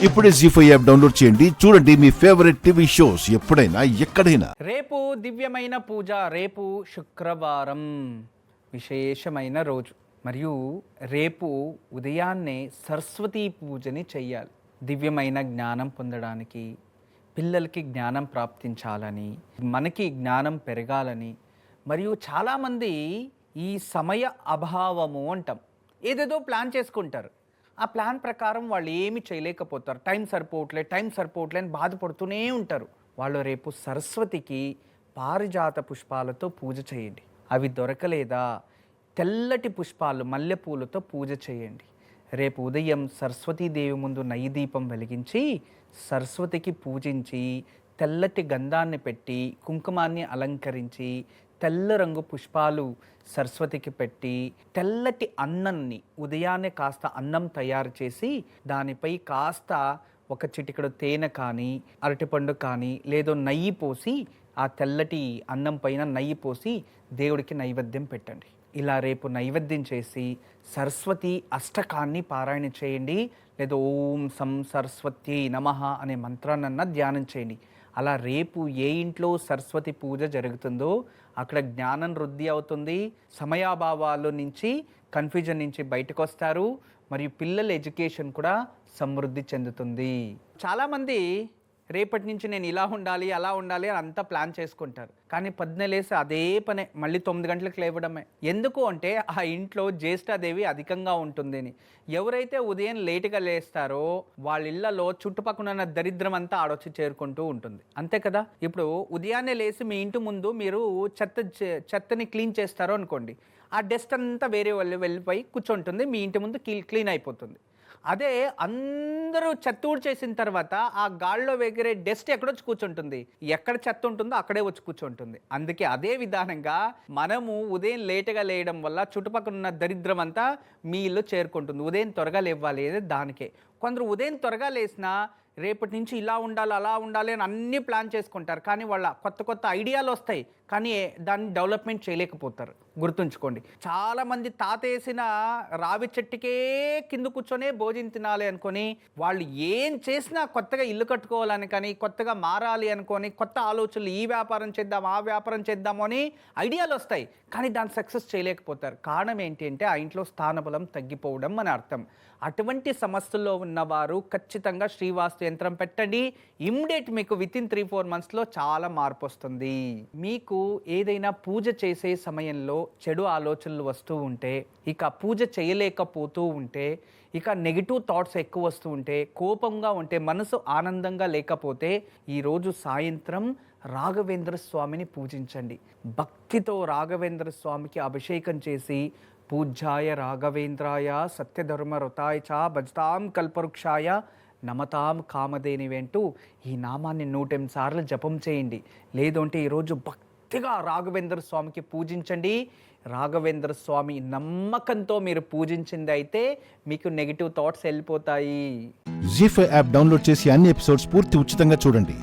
ఇప్పుడే జీ5 app download చేయండి. చూడండి మీ ఫేవరెట్ టీవీ షోస్ ఎప్పుడైనా ఎక్కడైనా. రేపు దివ్యమైన పూజ. రేపు శుక్రవారం విశేషమైన రోజు. మరియు రేపు ఉదయాన్నే సరస్వతీ పూజని చెయ్యాలి. దివ్యమైన జ్ఞానం పొందడానికి, పిల్లలకి జ్ఞానం ప్రాప్తించాలని, మనకి జ్ఞానం పెరగాలని. మరియు చాలామంది ఈ సమయ అభావము అంటాం, ఏదేదో ప్లాన్ చేసుకుంటారు. ఆ ప్లాన్ ప్రకారం వాళ్ళు ఏమి చేయలేకపోతారు. టైం సరిపోవట్లే అని బాధపడుతూనే ఉంటారు. వాళ్ళు రేపు సరస్వతికి పారిజాత పుష్పాలతో పూజ చేయండి. అవి దొరకలేదా, తెల్లటి పుష్పాలు మల్లెపూలతో పూజ చేయండి. రేపు ఉదయం సరస్వతీదేవి ముందు నైదీపం వెలిగించి సరస్వతికి పూజించి, తెల్లటి గంధాన్ని పెట్టి, కుంకుమాన్ని అలంకరించి, తెల్ల రంగు పుష్పాలు సరస్వతికి పెట్టి, తెల్లటి అన్నాన్ని ఉదయాన్నే కాస్త అన్నం తయారు చేసి, దానిపై కాస్త ఒక చిటికెడు తేనె కానీ, అరటిపండు కానీ, లేదో నెయ్యి పోసి, ఆ తెల్లటి అన్నం పైన నెయ్యి పోసి దేవుడికి నైవేద్యం పెట్టండి. ఇలా రేపు నైవేద్యం చేసి సరస్వతి అష్టకాన్ని పారాయణ చేయండి. లేదా ఓం సం సరస్వతి నమః అనే మంత్రాన్నన్నా ధ్యానం చేయండి. అలా రేపు ఏ ఇంట్లో సరస్వతి పూజ జరుగుతుందో అక్కడ జ్ఞానం వృద్ధి అవుతుంది. సమయాభావాల నుంచి, కన్ఫ్యూజన్ నుంచి బయటకు వస్తారు. మరియు పిల్లల ఎడ్యుకేషన్ కూడా సమృద్ధి చెందుతుంది. చాలామంది రేపటి నుంచి నేను ఇలా ఉండాలి, అలా ఉండాలి అని అంతా ప్లాన్ చేసుకుంటారు. కానీ పొద్దున్నే లేసి అదే పనే, మళ్ళీ 9 గంటలకు లేవడమే. ఎందుకు అంటే ఆ ఇంట్లో జ్యేష్ఠాదేవి అధికంగా ఉంటుందని. ఎవరైతే ఉదయం లేటుగా లేస్తారో వాళ్ళ ఇళ్లలో చుట్టుపక్కల ఉన్న దరిద్రం అంతా ఆడొచ్చి చేరుకుంటూ ఉంటుంది. అంతే కదా. ఇప్పుడు ఉదయాన్నే లేసి మీ ఇంటి ముందు మీరు చెత్తని క్లీన్ చేస్తారో అనుకోండి, ఆ డస్ట్ అంతా వేరే వాళ్ళు వెళ్ళిపోయి కూర్చుంటుంది, మీ ఇంటి ముందు క్లీన్ అయిపోతుంది. అదే అందరూ చెత్త ఊడ్చేసిన తర్వాత ఆ గాల్లో ఎగిరే డస్ట్ ఎక్కడొచ్చి కూర్చుంటుంది, ఎక్కడ చెత్త ఉంటుందో అక్కడే వచ్చి కూర్చుంటుంది. అందుకే అదే విధానంగా మనము ఉదయం లేటుగా లేయడం వల్ల చుట్టుపక్కల ఉన్న దరిద్రం అంతా మీ ఇల్లు చేరుకుంటుంది. ఉదయం త్వరగా లేవాలి అనేది దానికే. కొందరు ఉదయం త్వరగా లేసినా రేపటి నుంచి ఇలా ఉండాలి, అలా ఉండాలి అని అన్నీ ప్లాన్ చేసుకుంటారు. కానీ వాళ్ళ కొత్త ఐడియాలు వస్తాయి, కానీ దాన్ని డెవలప్మెంట్ చేయలేకపోతారు. గుర్తుంచుకోండి, చాలామంది తాతేసిన రావి చెట్టుకే కింద కూర్చొనే భోజనం తినాలి అనుకొని, వాళ్ళు ఏం చేసినా కొత్తగా ఇల్లు కట్టుకోవాలని కానీ, కొత్తగా మారాలి అనుకొని, కొత్త ఆలోచనలు, ఈ వ్యాపారం చేద్దాం, ఆ వ్యాపారం చేద్దాము అని ఐడియాలు వస్తాయి, కానీ దాన్ని సక్సెస్ చేయలేకపోతారు. కారణం ఏంటి అంటే ఆ ఇంట్లో స్థానబలం తగ్గిపోవడం అని అర్థం. అటువంటి సమస్యల్లో ఉన్నవారు ఖచ్చితంగా శ్రీవాస్తు యంత్రం పెట్టండి. ఇమ్మీడియట్ మీకు వితిన్ 3-4 మంత్స్లో చాలా మార్పు వస్తుంది. మీకు ఏదైనా పూజ చేసే సమయంలో చెడు ఆలోచనలు వస్తూ ఉంటే, ఇక పూజ చేయలేకపోతూ ఉంటే, ఇక నెగిటివ్ థాట్స్ ఎక్కువ వస్తూ ఉంటే, కోపంగా ఉంటే, మనసు ఆనందంగా లేకపోతే, ఈరోజు సాయంత్రం రాఘవేంద్ర స్వామిని పూజించండి. భక్తితో రాఘవేంద్ర స్వామికి అభిషేకం చేసి, పూజ్యాయ రాఘవేంద్రాయ సత్యధర్మరతాయ చ భజతాం కల్పవృక్షాయ నమతాం కామధేనువంటూ ఈ నామాన్ని 108 సార్లు జపం చేయండి. లేదంటే ఈరోజు భక్తిగా రాఘవేంద్ర స్వామికి పూజించండి. రాఘవేంద్ర స్వామి నమ్మకంతో మీరు పూజించింది అయితే మీకు నెగిటివ్ థాట్స్ వెళ్ళిపోతాయి. జీ5 యాప్ డౌన్లోడ్ చేసి అన్ని ఎపిసోడ్స్ పూర్తి ఉచితంగా చూడండి.